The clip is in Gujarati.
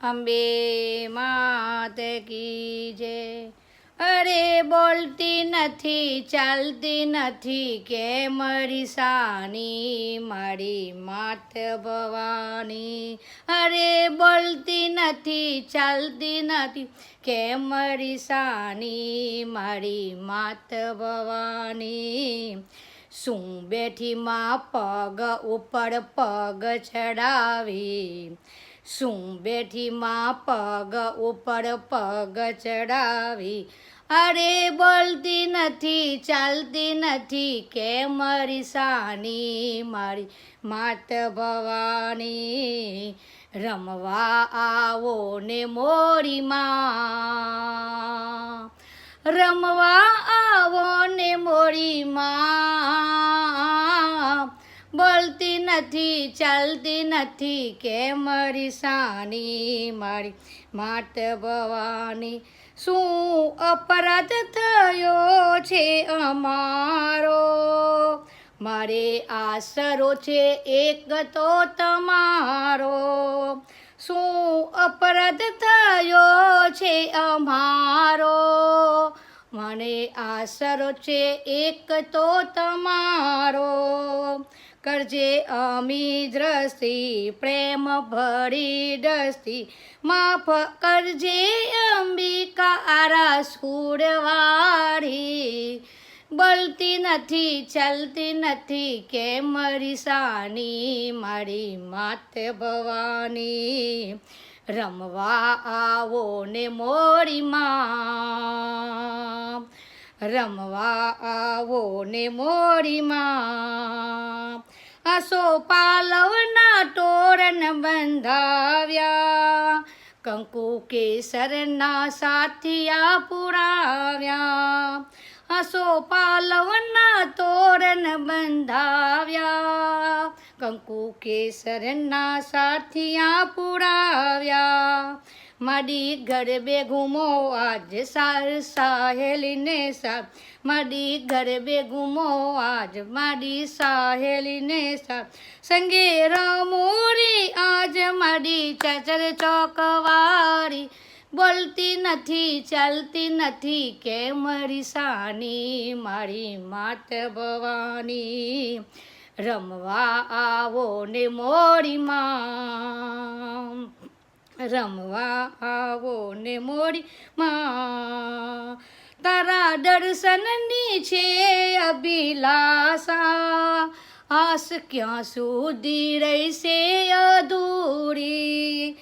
અંબે માત કી જય। અરે બોલતી નથી ચાલતી નથી કે મારી સાની મારી માત ભવાની। અરે બોલતી નથી ચાલતી નથી કે મારી સાની મારી માત ભવાની। શું બેઠી માં પગ ઉપર પગ ચડાવી, શું બેઠી માં પગ ઉપર પગ ચડાવી। અરે બોલતી નથી ચાલતી નથી કે મારી સાની મારી માત ભવાની। રમવા આવો ને મોરી માં, રમવા આવો ને મોરી માં। બોલતી નથી ચાલતી નથી કે મારી સાની મારી માત ભવાની। શું અપરાધ થયો છે અમારો, મારે આશરો છે એક તો તમારો। શું અપરાધ થયો છે અમારો, મને આશરો છે એક તો તમારો। કરજે અમી દ્રષ્ટિ પ્રેમ ભરી દ્રષ્ટિ, માફ કરજે અંબિકા આરા સુરવાળી। બોલતી નથી ચાલતી નથી કે મારી સાની મારી માત ભવાની। રમવા આવો ને મોરી માં, રમવા આવો ને મોરી માં। આસો પાલવના તોરણ બંધાવ્યા, કંકુ કેસરના સાથિયા પુરાવ્યા। આસો પાલવના તોરણ બંધાવ્યા, કંકુ કેસરના સાથિયા પુરાવ્યા। માડી ગરબે ઘૂમો આજ સાર સાહેલીને સાર, માડી ગરબે ઘૂમો આજ માડી સાહેલીને સાર। સંગે રમોરી આજ માડી ચાચર ચોકવારી। બોલતી નથી ચાલતી નથી કે મારી સાની મારી માત ભવાની। રમવા આવો ને મોરી માં, રમવા આવો ને મોરી માં। તારા દર્શનની છે અભિલાષા, આસ ક્યાં સુધી રહેશે અધૂરી।